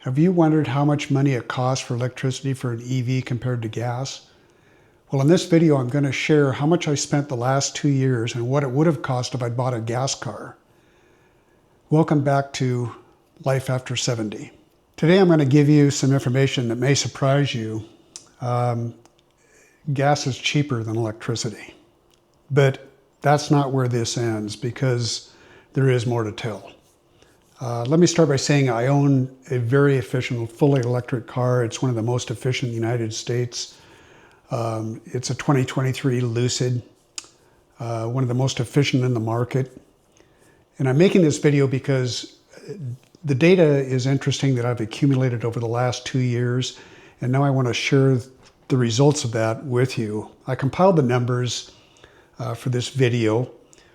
Have you wondered how much money it costs for electricity for an EV compared to gas? Well, in this video, I'm going to share how much I spent the last 2 years and what it would have cost if I'd bought a gas car. Welcome back to Life After 70. Today, I'm going to give you some information that may surprise you. Gas is cheaper than electricity, but that's not where this ends because there is more to tell. Let me start by saying I own a very efficient, fully electric car. It's one of the most efficient in the United States. It's a 2023 Lucid, one of the most efficient in the market. And I'm making this video because the data is interesting that I've accumulated over the last 2 years, and now I want to share the results of that with you. I compiled the numbers for this video,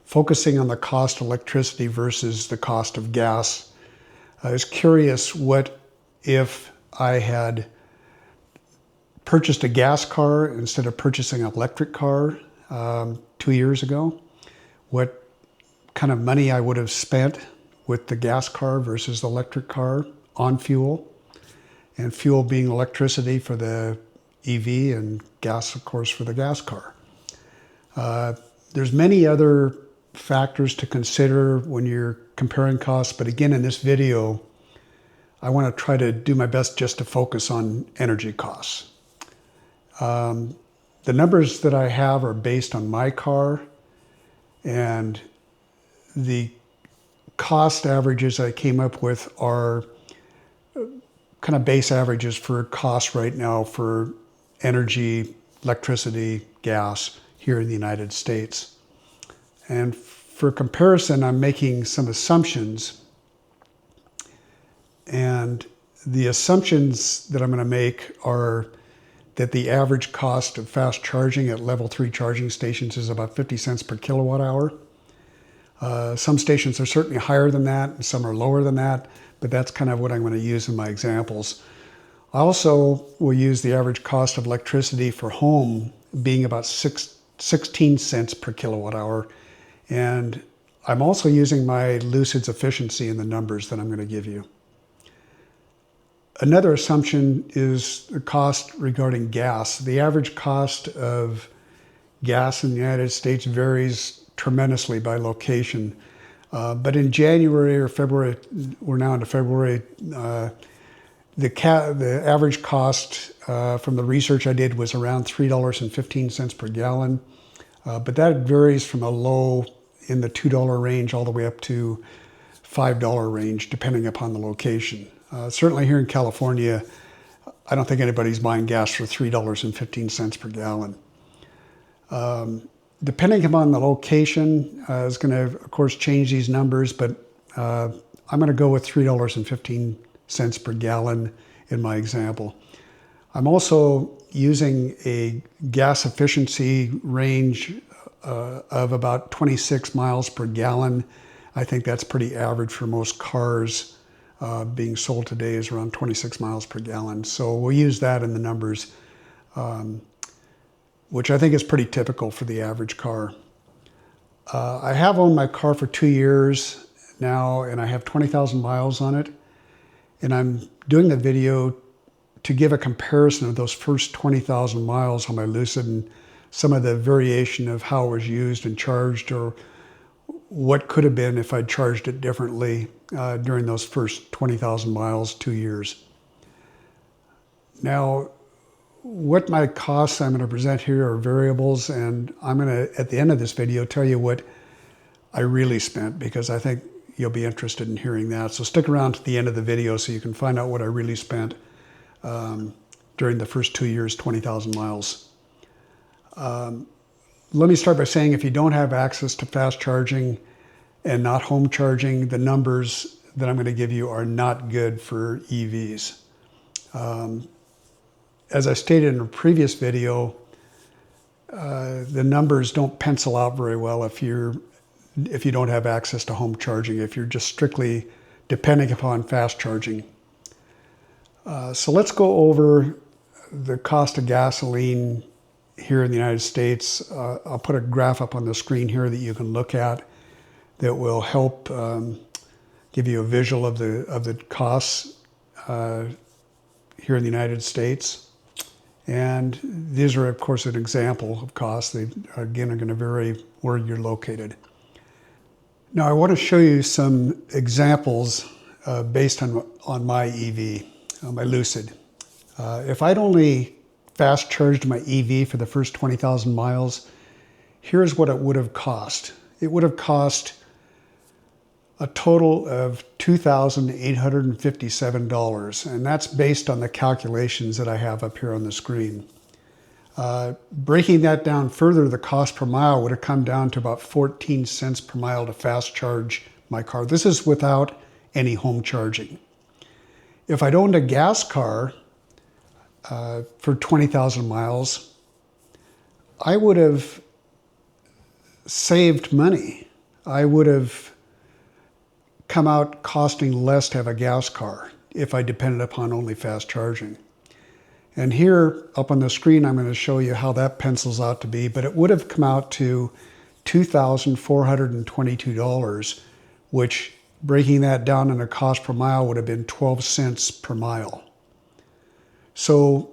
focusing on the cost of electricity versus the cost of gas. I was curious what if I had purchased a gas car instead of purchasing an electric car 2 years ago, what kind of money I would have spent with the gas car versus the electric car on fuel, and fuel being electricity for the EV and gas, of course, for the gas car. There's many other factors to consider when you're comparing costs, but again, in this video, I want to try to do my best just to focus on energy costs. The numbers that I have are based on my car, and the cost averages I came up with are kind of base averages for costs right now for energy, electricity, gas here in the United States. And for comparison, I'm making some assumptions. And the assumptions that I'm going to make are that the average cost of fast charging at level 3 charging stations is about 50 cents per kilowatt hour. Some stations are certainly higher than that, and some are lower than that, but that's kind of what I'm going to use in my examples. I also will use the average cost of electricity for home being about 16 cents per kilowatt hour. And I'm also using my Lucid's efficiency in the numbers that I'm going to give you. Another assumption is the cost regarding gas. The average cost of gas in the United States varies tremendously by location. But in January or February, we're now into February, the average cost from the research I did was around $3.15 per gallon. But that varies from a low in the $2 range all the way up to $5 range, depending upon the location. Certainly here in California, I don't think anybody's buying gas for $3.15 per gallon. Depending upon the location, is going to, of course, change these numbers, but I'm going to go with $3.15 per gallon in my example. I'm also using a gas efficiency range of about 26 miles per gallon. I think that's pretty average for most cars being sold today is around 26 miles per gallon. So we'll use that in the numbers, which I think is pretty typical for the average car. I have owned my car for 2 years now, and I have 20,000 miles on it. And I'm doing the video to give a comparison of those first 20,000 miles on my Lucid and some of the variation of how it was used and charged, or what could have been if I'd charged it differently during those first 20,000 miles, 2 years. Now, what my costs I'm going to present here are variables, and I'm going to, at the end of this video, tell you what I really spent, because I think you'll be interested in hearing that. So stick around to the end of the video so you can find out what I really spent during the first 2 years, 20,000 miles. Let me start by saying if you don't have access to fast charging and not home charging, the numbers that I'm going to give you are not good for EVs. As I stated in a previous video, the numbers don't pencil out very well if you don't have access to home charging, if you're just strictly depending upon fast charging. So let's go over the cost of gasoline here in the United States. I'll put a graph up on the screen here that you can look at that will help give you a visual of the costs here in the United States. And these are, of course, an example of costs. They, again, are going to vary where you're located. Now, I want to show you some examples based on my EV, my Lucid. If I'd only fast charged my EV for the first 20,000 miles, here's what it would have cost. It would have cost a total of $2,857, and that's based on the calculations that I have up here on the screen. Breaking that down further, the cost per mile would have come down to about 14 cents per mile to fast charge my car. This is without any home charging. If I'd owned a gas car for 20,000 miles, I would have saved money. I would have come out costing less to have a gas car if I depended upon only fast charging. And here up on the screen, I'm going to show you how that pencils out to be, but it would have come out to $2,422, which, breaking that down in a cost per mile, would have been 12 cents per mile. So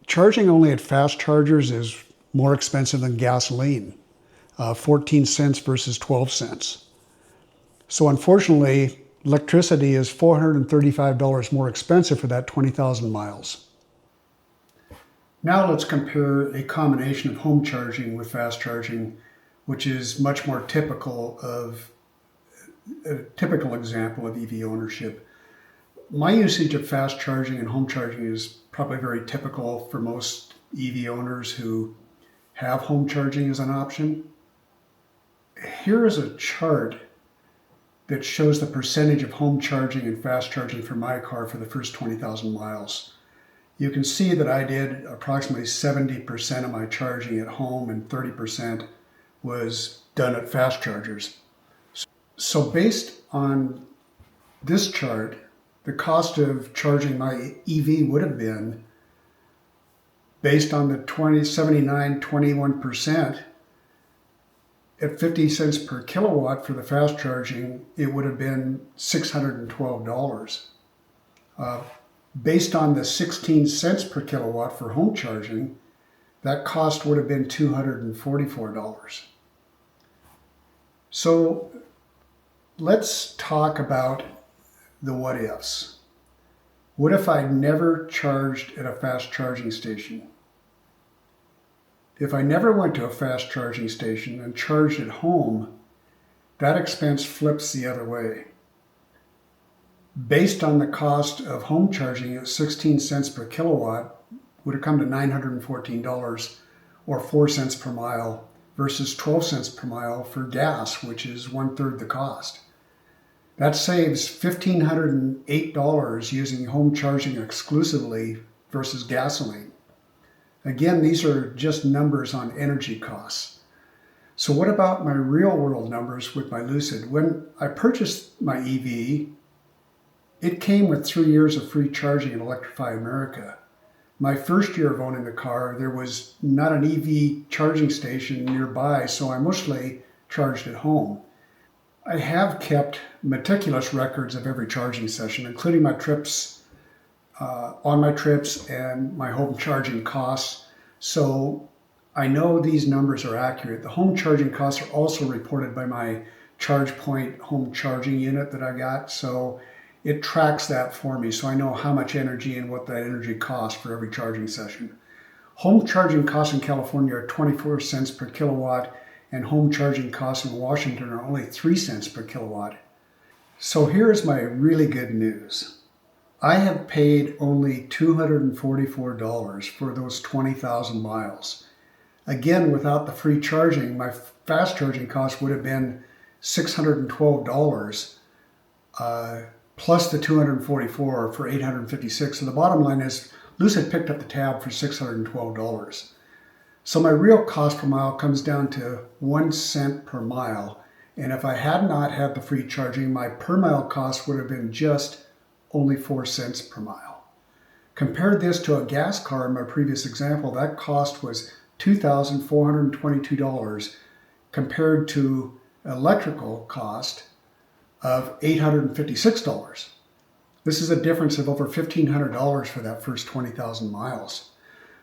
charging only at fast chargers is more expensive than gasoline, 14 cents versus 12 cents. So unfortunately, electricity is $435 more expensive for that 20,000 miles. Now let's compare a combination of home charging with fast charging, which is much more typical of a typical example of EV ownership. My usage of fast charging and home charging is probably very typical for most EV owners who have home charging as an option. Here is a chart that shows the percentage of home charging and fast charging for my car for the first 20,000 miles. You can see that I did approximately 70% of my charging at home and 30% was done at fast chargers. So based on this chart, the cost of charging my EV would have been, based on the 21%, at 50 cents per kilowatt for the fast charging, it would have been $612. Based on the 16 cents per kilowatt for home charging, that cost would have been $244. So let's talk about the what ifs. What if I never charged at a fast charging station? If I never went to a fast charging station and charged at home, that expense flips the other way. Based on the cost of home charging at 16 cents per kilowatt, would have come to $914 or 4 cents per mile versus 12 cents per mile for gas, which is 1/3 the cost. That saves $1,508 using home charging exclusively versus gasoline. Again, these are just numbers on energy costs. So what about my real world numbers with my Lucid? When I purchased my EV, it came with 3 years of free charging at Electrify America. My first year of owning the car, there was not an EV charging station nearby, so I mostly charged at home. I have kept meticulous records of every charging session, including my trips, on my trips and my home charging costs. So I know these numbers are accurate. The home charging costs are also reported by my ChargePoint home charging unit that I got. So it tracks that for me. So I know how much energy and what that energy costs for every charging session. Home charging costs in California are 24 cents per kilowatt, and home charging costs in Washington are only 3 cents per kilowatt. So here's my really good news. I have paid only $244 for those 20,000 miles. Again, without the free charging, my fast charging cost would have been $612 plus the $244 for $856. So the bottom line is Lucid picked up the tab for $612. So my real cost per mile comes down to 1 cent per mile. And if I had not had the free charging, my per mile cost would have been just only 4 cents per mile. Compare this to a gas car in my previous example, that cost was $2,422 compared to electrical cost of $856. This is a difference of over $1,500 for that first 20,000 miles.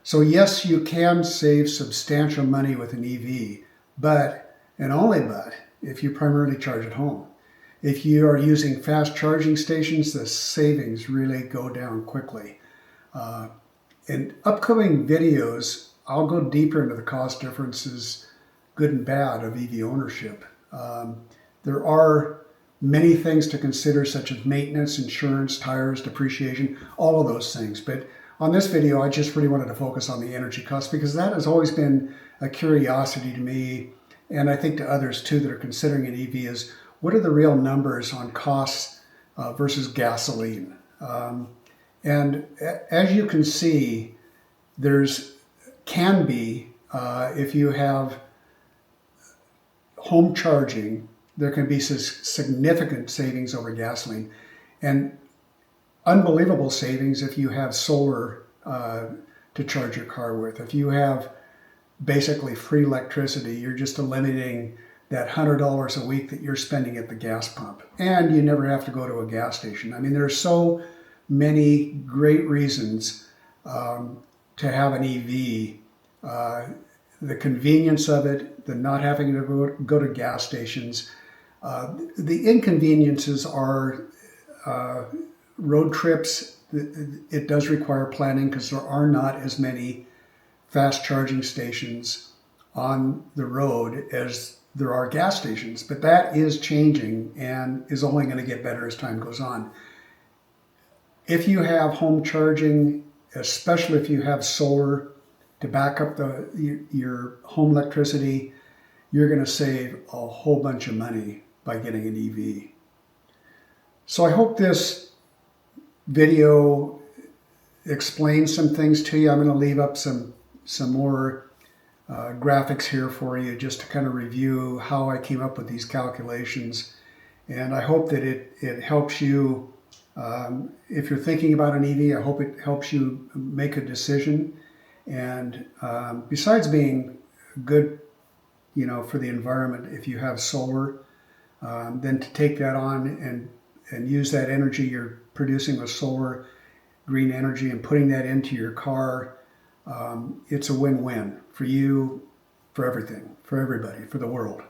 So yes, you can save substantial money with an EV, but, and only but, if you primarily charge at home. If you are using fast charging stations, the savings really go down quickly. In upcoming videos, I'll go deeper into the cost differences, good and bad, of EV ownership. There are many things to consider, such as maintenance, insurance, tires, depreciation, all of those things. But on this video, I just really wanted to focus on the energy costs, because that has always been a curiosity to me, and I think to others too that are considering an EV, is what are the real numbers on costs versus gasoline? And as you can see, can be, if you have home charging, there can be significant savings over gasoline, and unbelievable savings if you have solar to charge your car with. If you have basically free electricity, you're just eliminating that $100 a week that you're spending at the gas pump, and you never have to go to a gas station. I mean, there are so many great reasons to have an EV. The convenience of it, the not having to go to gas stations. The inconveniences are road trips. It does require planning because there are not as many fast charging stations on the road as there are gas stations, but that is changing and is only going to get better as time goes on. If you have home charging, especially if you have solar to back up your home electricity, you're going to save a whole bunch of money by getting an EV. So I hope this video explains some things to you. I'm going to leave up some more graphics here for you, just to kind of review how I came up with these calculations. And I hope that it helps you. If you're thinking about an EV, I hope it helps you make a decision. And besides being good, for the environment, if you have solar, then to take that on and use that energy you're producing with solar, green energy, and putting that into your car, it's a win-win for you, for everything, for everybody, for the world.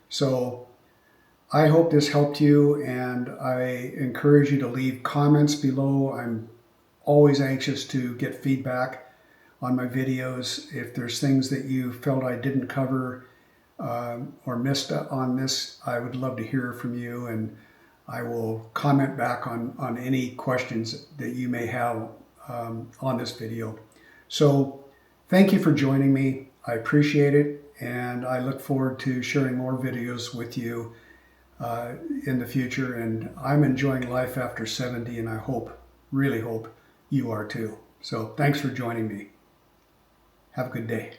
So I hope this helped you, and I encourage you to leave comments below. I'm always anxious to get feedback on my videos. If there's things that you felt I didn't cover or missed on this, I would love to hear from you, and I will comment back on any questions that you may have on this video. So thank you for joining me. I appreciate it, and I look forward to sharing more videos with you in the future. And I'm enjoying life after 70, and I really hope you are too. So thanks for joining me. Have a good day.